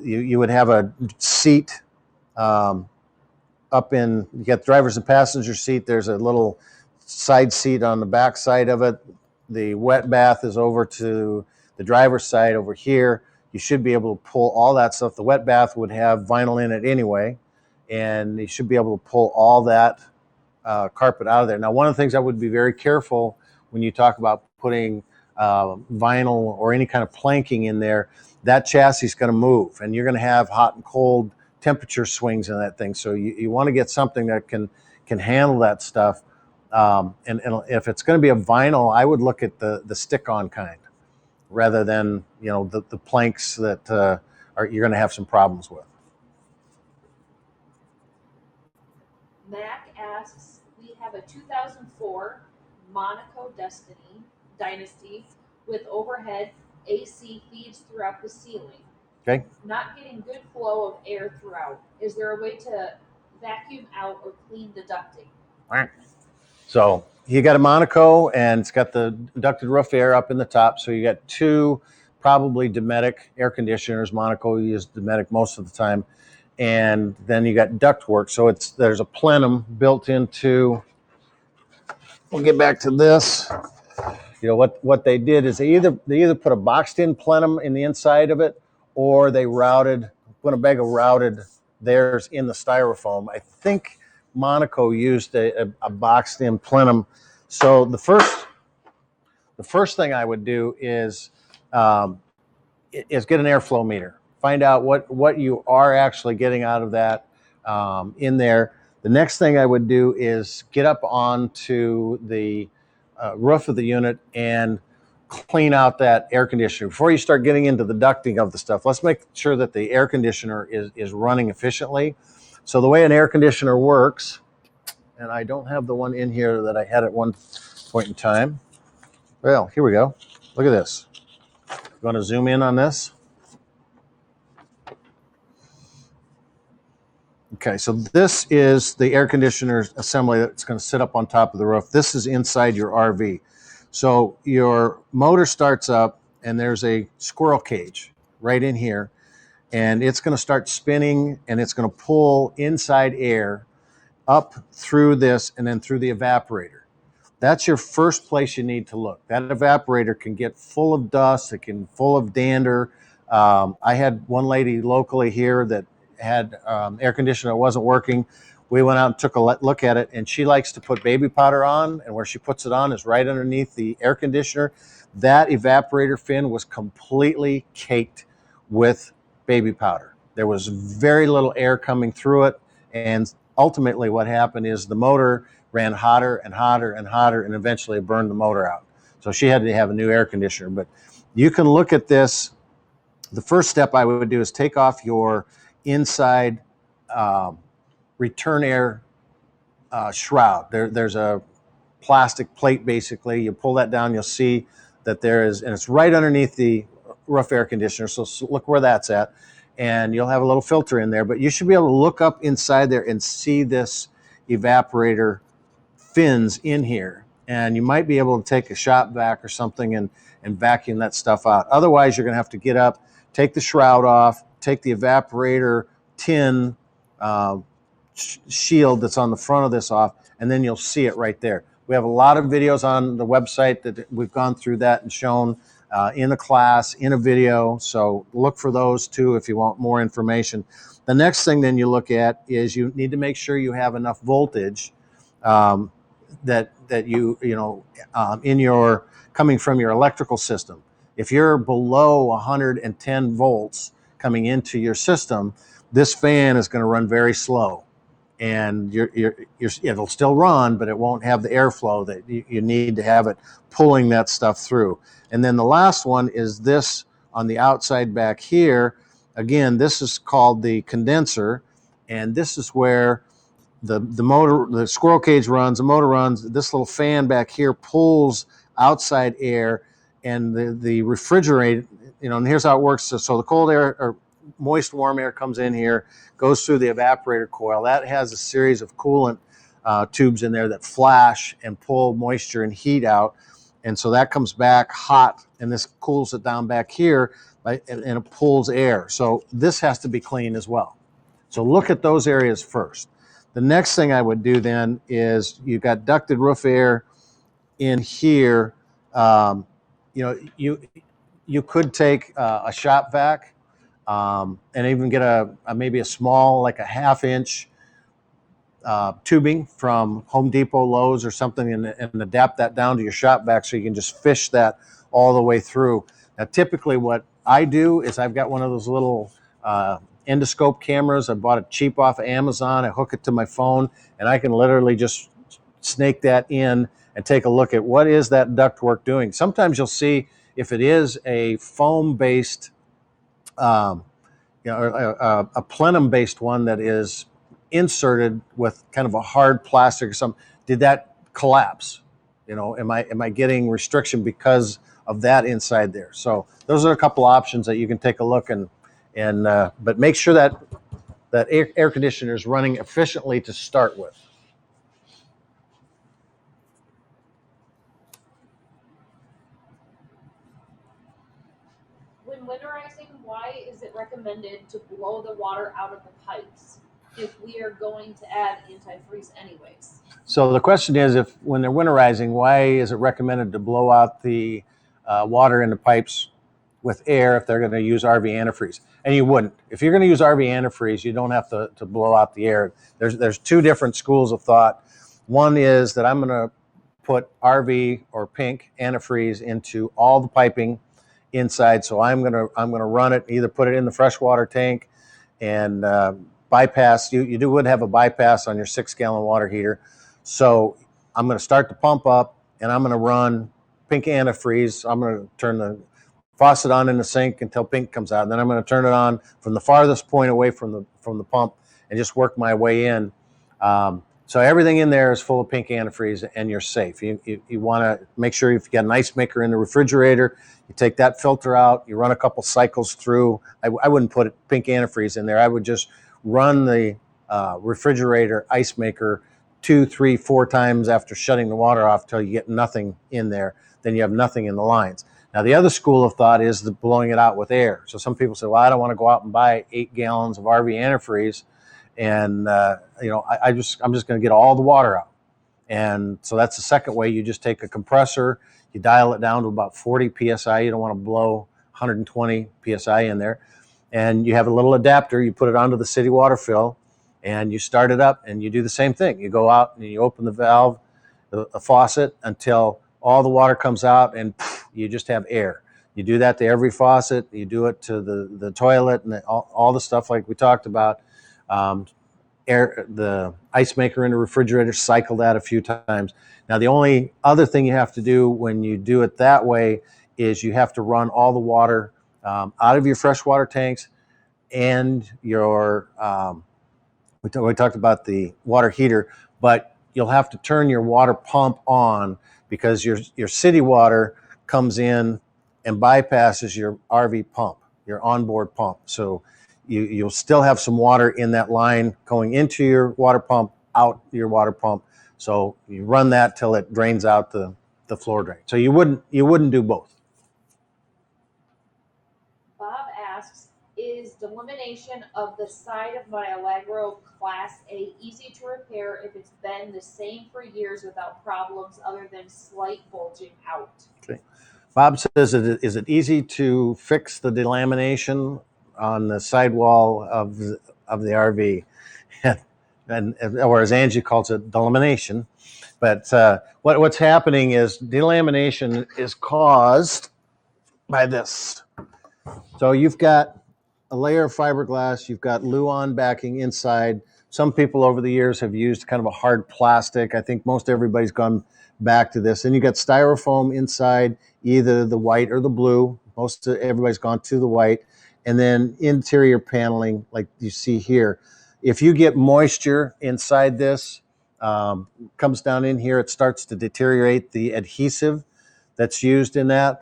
you would have a seat up in, you got the driver's and passenger seat. There's a little side seat on the back side of it. The wet bath is over to the driver's side over here. You should be able to pull all that stuff. The wet bath would have vinyl in it anyway, and you should be able to pull all that carpet out of there. Now, one of the things I would be very careful when you talk about putting vinyl or any kind of planking in there, that chassis is going to move, and you're going to have hot and cold temperature swings in that thing. So you want to get something that can handle that stuff. And if it's going to be a vinyl, I would look at the stick-on kind rather than the planks that you're going to have some problems with.
Mac asks, we have a 2004 Monaco Dynasty with overhead AC feeds throughout the ceiling.
Okay.
Not getting good flow of air throughout. Is there a way to vacuum out or clean the ducting?
All right. So you got a Monaco, and it's got the ducted roof air up in the top. So you got two probably Dometic air conditioners. Monaco uses Dometic most of the time. And then you got ductwork. So there's a plenum built into, we'll get back to this. What they did is they either put a boxed in plenum in the inside of it, or Winnebago routed theirs in the styrofoam. I think Monaco used a boxed in plenum. So the first thing I would do is is get an airflow meter. Find out what you are actually getting out of that in there. The next thing I would do is get up onto the roof of the unit and clean out that air conditioner. Before you start getting into the ducting of the stuff, let's make sure that the air conditioner is running efficiently. So the way an air conditioner works, and I don't have the one in here that I had at one point in time. Well, here we go. Look at this. I'm going to zoom in on this. Okay, so this is the air conditioner assembly that's going to sit up on top of the roof. This is inside your RV. So your motor starts up and there's a squirrel cage right in here, and it's going to start spinning and it's going to pull inside air up through this and then through the evaporator. That's your first place you need to look. That evaporator can get full of dust, it can full of dander. I had one lady locally here that had air conditioner that wasn't working. We went out and took a look at it, and she likes to put baby powder on, and where she puts it on is right underneath the air conditioner. That evaporator fin was completely caked with baby powder. There was very little air coming through it, and ultimately what happened is the motor ran hotter and hotter and hotter, and eventually it burned the motor out. So she had to have a new air conditioner. But you can look at this. The first step I would do is take off your inside return air shroud. There's a plastic plate basically. You pull that down, you'll see that there is, and it's right underneath the roof air conditioner. So look where that's at. And you'll have a little filter in there, but you should be able to look up inside there and see this evaporator fins in here. And you might be able to take a shop vac or something and vacuum that stuff out. Otherwise, you're going to have to get up, take the shroud off, take the evaporator tin shield that's on the front of this off, and then you'll see it right there. We have a lot of videos on the website that we've gone through that and shown in a class, in a video. So look for those too if you want more information. The next thing then you look at is you need to make sure you have enough voltage that you know in your coming from your electrical system. If you're below 110 volts coming into your system, this fan is going to run very slow, and it'll still run, but it won't have the airflow that you need to have it pulling that stuff through. And then the last one is this on the outside back here. Again, this is called the condenser, and this is where the motor, the squirrel cage runs, the motor runs. This little fan back here pulls outside air, and the refrigerate, and here's how it works. So the cold air or moist warm air comes in here, goes through the evaporator coil. That has a series of coolant tubes in there that flash and pull moisture and heat out. And so that comes back hot, and this cools it down back here, and it pulls air. So this has to be clean as well. So look at those areas first. The next thing I would do then is you've got ducted roof air in here. You could take a shop vac and even get maybe a small, like a 1/2 inch tubing from Home Depot, Lowe's, or something, and adapt that down to your shop vac so you can just fish that all the way through. Now, typically what I do is I've got one of those little endoscope cameras. I bought it cheap off of Amazon. I hook it to my phone, and I can literally just snake that in and take a look at what is that ductwork doing. Sometimes you'll see if it is a foam-based, a plenum-based one that is inserted with kind of a hard plastic or something. Did that collapse? Am I getting restriction because of that inside there? So those are a couple options that you can take a look but make sure that air conditioner is running efficiently to start with.
When winterizing, why is it recommended to blow the water out of the pipes if we are going to add antifreeze anyways?
So the question is, if when they're winterizing, why is it recommended to blow out the water in the pipes with air if they're going to use RV antifreeze? And you wouldn't. If you're going to use RV antifreeze, you don't have to blow out the air. There's two different schools of thought. One is that I'm going to put RV or pink antifreeze into all the piping, inside. So I'm gonna run it, either put it in the freshwater tank and bypass. You would have a bypass on your 6-gallon water heater. So I'm going to start the pump up, and I'm going to run pink antifreeze. I'm going to turn the faucet on in the sink until pink comes out, and then I'm going to turn it on from the farthest point away from the pump and just work my way in. So everything in there is full of pink antifreeze, and you're safe. You want to make sure if you got an ice maker in the refrigerator, you take that filter out, you run a couple cycles through. I wouldn't put pink antifreeze in there. I would just run the refrigerator ice maker 2, 3, 4 times after shutting the water off till you get nothing in there. Then you have nothing in the lines. Now, the other school of thought is blowing it out with air. So some people say, well, I don't want to go out and buy 8 gallons of RV antifreeze, and I'm just going to get all the water out. And so that's the second way. You just take a compressor, you dial it down to about 40 psi. You don't want to blow 120 psi in there. And you have a little adapter. You put it onto the city water fill, and you start it up, and you do the same thing. You go out and you open the valve, the faucet, until all the water comes out, and you just have air. You do that to every faucet. You do it to the toilet and all the stuff like we talked about. The ice maker in the refrigerator, cycle that a few times. Now, the only other thing you have to do when you do it that way is you have to run all the water out of your freshwater tanks and your we talked about the water heater, but you'll have to turn your water pump on because your city water comes in and bypasses your RV pump, your onboard pump. So you'll still have some water in that line going into your water pump, out your water pump. So you run that till it drains out the floor drain. So you wouldn't do both.
Bob asks, is delamination of the side of my Allegro Class A easy to repair if it's been the same for years without problems other than slight bulging out?
Okay. Bob says, is it easy to fix the delamination on the sidewall of the RV? Or as Angie calls it, delamination. But what's happening is delamination is caused by this. So you've got a layer of fiberglass, you've got Luan backing inside. Some people over the years have used kind of a hard plastic. I think most everybody's gone back to this. And you got styrofoam inside, either the white or the blue. Everybody's gone to the white. And then interior paneling, like you see here. If you get moisture inside this, comes down in here, it starts to deteriorate the adhesive that's used in that.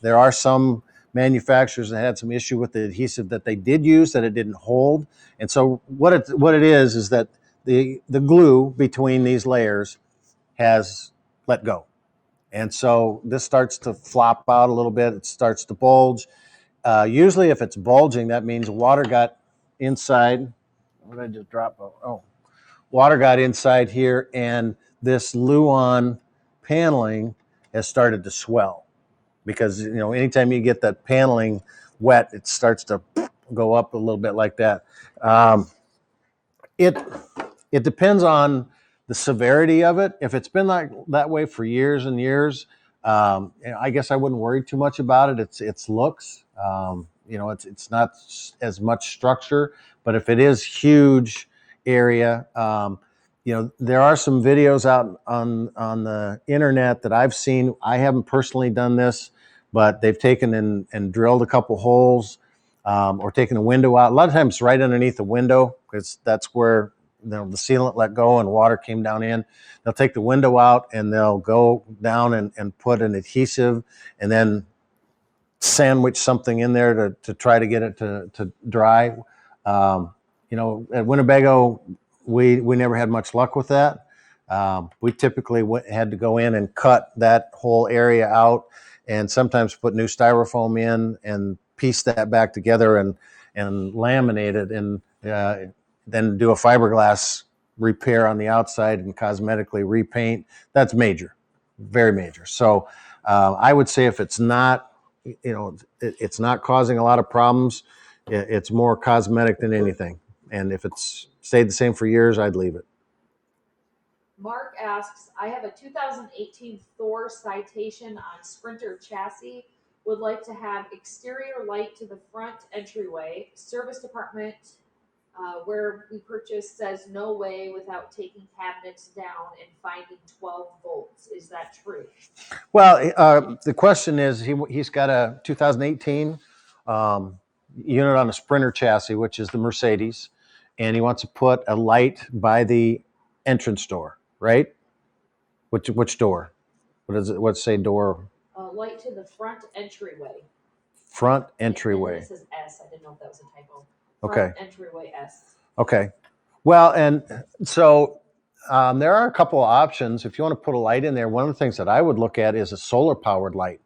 There are some manufacturers that had some issue with the adhesive that they did use, that it didn't hold. And so what it is that the glue between these layers has let go. And so this starts to flop out a little bit. It starts to bulge. Usually if it's bulging, that means water got inside. What did I just drop? Oh, water got inside here, and this Luan paneling has started to swell. Because anytime you get that paneling wet, it starts to go up a little bit like that. It depends on the severity of it. If it's been like that way for years and years, I guess I wouldn't worry too much about it. It's looks. It's not as much structure, but if it is huge area, there are some videos out on the internet that I've seen. I haven't personally done this, but they've taken and drilled a couple holes, or taken a window out. A lot of times right underneath the window, because that's where the sealant let go and water came down in. They'll take the window out and they'll go down and put an adhesive and then sandwich something in there to try to get it to dry. At Winnebago, we never had much luck with that. We typically had to go in and cut that whole area out, and sometimes put new styrofoam in and piece that back together and laminate it, and then do a fiberglass repair on the outside and cosmetically repaint. That's major, very major. So I would say if it's not, it's not causing a lot of problems, it's more cosmetic than anything. And if it's stayed the same for years, I'd leave it.
Mark asks, I have a 2018 Thor Citation on Sprinter chassis. would like to have exterior light to the front entryway. Service department, where we purchased, says no way without taking cabinets down and finding 12 volts. Is that true?
Well, the question is, he's got a 2018 unit on a Sprinter chassis, which is the Mercedes, and he wants to put a light by the entrance door, right? Which door? What does it? What's say door?
Light to the front entryway.
Front
And
entryway.
it says S. I didn't know if that was a typo.
Okay.
Front entryway S.
Okay. Well, and so there are a couple of options. If you want to put a light in there, one of the things that I would look at is a solar powered light.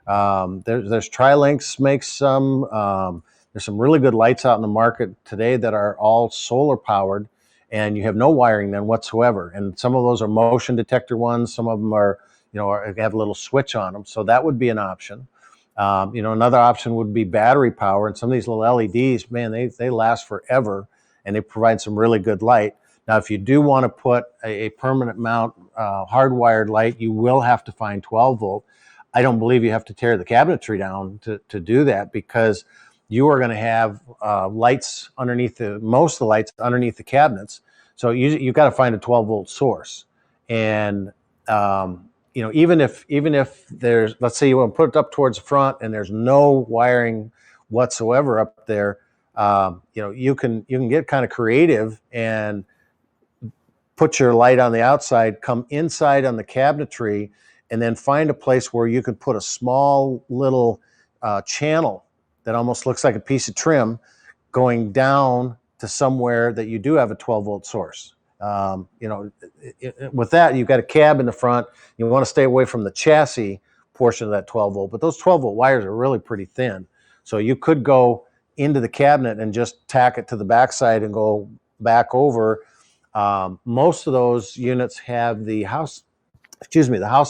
There's Trilinks makes some. There's some really good lights out in the market today that are all solar powered, and you have no wiring then whatsoever. And some of those are motion detector ones. Some of them are, have a little switch on them. So that would be an option. Another option would be battery power. And some of these little LEDs, man, they last forever, and they provide some really good light. Now, if you do want to put a permanent mount hardwired light, you will have to find 12 volt. I don't believe you have to tear the cabinetry down to do that, because you are going to have lights underneath most of the lights underneath the cabinets. So you've got to find a 12 volt source. And even if there's, let's say you want to put it up towards the front and there's no wiring whatsoever up there, you can get kind of creative and put your light on the outside, come inside on the cabinetry, and then find a place where you can put a small little channel that almost looks like a piece of trim going down to somewhere that you do have a 12 volt source. With that, you've got a cab in the front. You want to stay away from the chassis portion of that 12 volt, but those 12 volt wires are really pretty thin. So you could go into the cabinet and just tack it to the backside and go back over. Most of those units have the house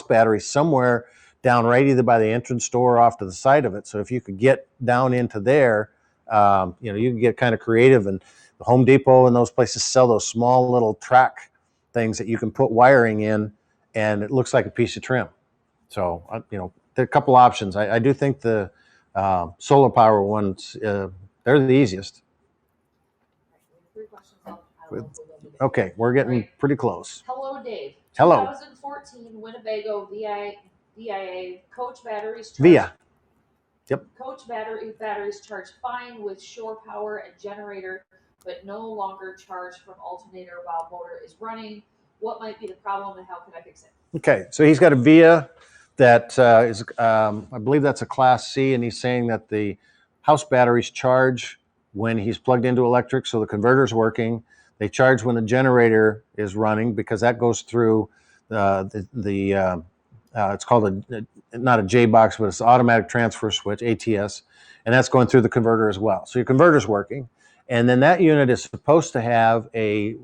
battery somewhere down right either by the entrance door or off to the side of it. So if you could get down into there, you can get kind of creative. And the Home Depot and those places sell those small little track things that you can put wiring in, and it looks like a piece of trim. So, there are a couple options. I do think the solar power ones, they're the easiest.
Three questions. I don't know if we'll do that.
Okay, we're getting pretty close.
Hello, Dave.
Hello.
2014 Winnebago VIA coach batteries.
VIA. Yep.
Coach batteries charge fine with shore power and generator, but no longer charge from alternator while motor is running. What might be the problem, and how can I fix it?
Okay, so he's got a VIA that is, I believe that's a Class C, and he's saying that the house batteries charge when he's plugged into electric, so the converter's working. They charge when the generator is running, because that goes through it's called not a J box, but it's automatic transfer switch, ATS, and that's going through the converter as well. So your converter's working, and then that unit is supposed to have a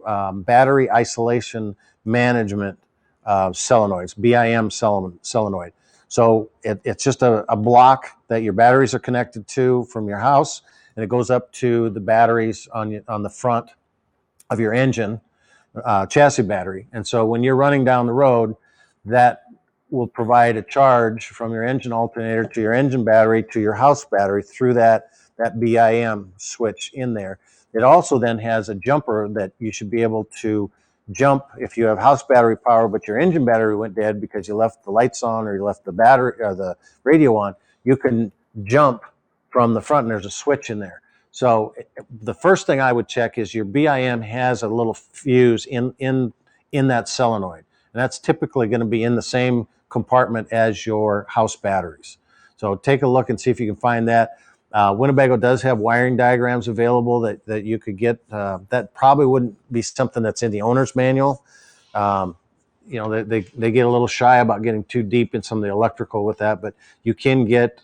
battery isolation management solenoids, BIM solenoid. So it's just a block that your batteries are connected to from your house, and it goes up to the batteries on the front of your engine, chassis battery. And so when you're running down the road, that will provide a charge from your engine alternator to your engine battery to your house battery through that BIM switch in there. It also then has a jumper that you should be able to jump if you have house battery power, but your engine battery went dead because you left the lights on or you left the battery or the radio on. You can jump from the front, and there's a switch in there. So the first thing I would check is your BIM has a little fuse in that solenoid, and that's typically going to be in the same compartment as your house batteries. So take a look and see if you can find that. Winnebago does have wiring diagrams available that you could get. That probably wouldn't be something that's in the owner's manual. They get a little shy about getting too deep in some of the electrical with that, but you can get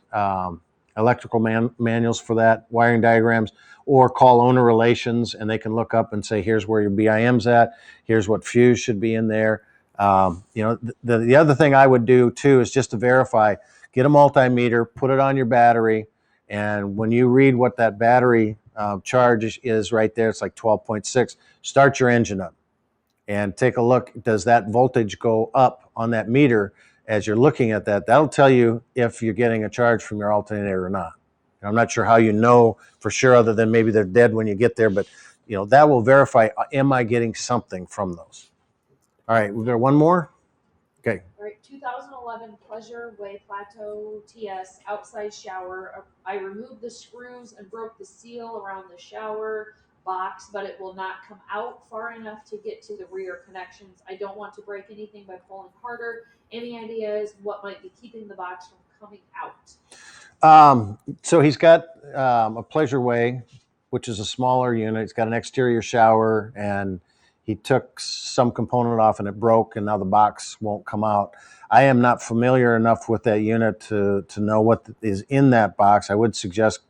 electrical manuals for that, wiring diagrams, or call owner relations, and they can look up and say, here's where your BIM's at, here's what fuse should be in there. The other thing I would do too is just to verify, get a multimeter, put it on your battery, and when you read what that battery charge is right there, it's like 12.6, start your engine up and take a look. Does that voltage go up on that meter? as you're looking at that, that'll tell you if you're getting a charge from your alternator or not. I'm not sure how you know for sure, other than maybe they're dead when you get there, but that will verify, am I getting something from those? All right, we've got one more. Okay.
All right, 2011 Pleasure Way Plateau TS outside shower. I removed the screws and broke the seal around the shower box, but it will not come out far enough to get to the rear connections. I don't want to break anything by pulling harder. Any ideas what might be keeping the box from coming out?
So he's got a Pleasure Way, which is a smaller unit. It's got an exterior shower, and he took some component off and it broke, and now the box won't come out. I am not familiar enough with that unit to know what is in that box. I would suggest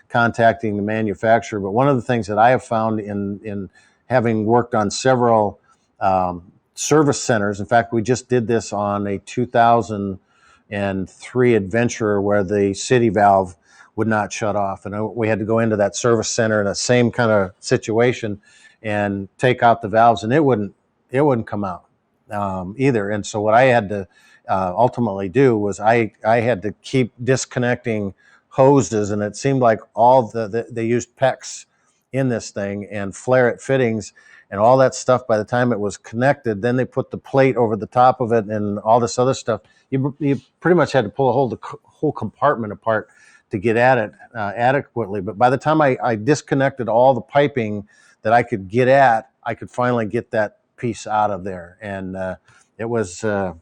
contacting the manufacturer. But one of the things that I have found in having worked on several service centers, in fact, we just did this on a 2003 Adventurer where the city valve would not shut off, and we had to go into that service center in the same kind of situation and take out the valves, and it wouldn't come out either. And so what I had to ultimately do was I had to keep disconnecting hoses, and it seemed like they used PEX in this thing and flare-it fittings and all that stuff. By the time it was connected, then they put the plate over the top of it and all this other stuff. You pretty much had to pull the whole compartment apart to get at it adequately. But by the time I disconnected all the piping that I could get at, I could finally get that piece out of there. And it was a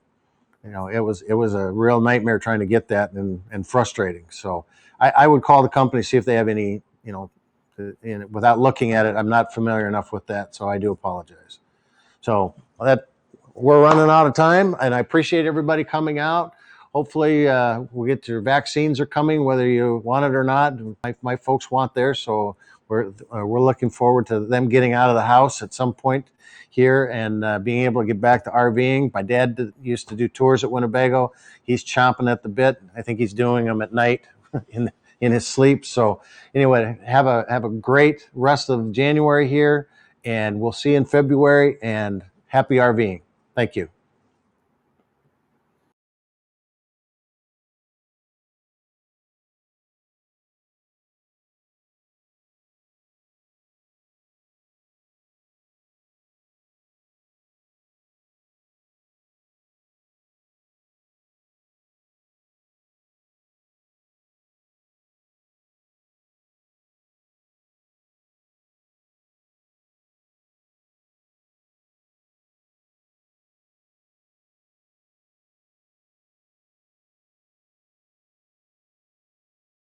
real nightmare trying to get that, and frustrating. So I would call the company, see if they have any, without looking at it. I'm not familiar enough with that, so I do apologize. So we're running out of time, and I appreciate everybody coming out. Hopefully we'll get your vaccines are coming, whether you want it or not. My folks want theirs, so we're looking forward to them getting out of the house at some point here and being able to get back to RVing. My dad used to do tours at Winnebago. He's chomping at the bit. I think he's doing them at night in his sleep. So anyway, have a great rest of January here, and we'll see you in February, and happy RVing. Thank you.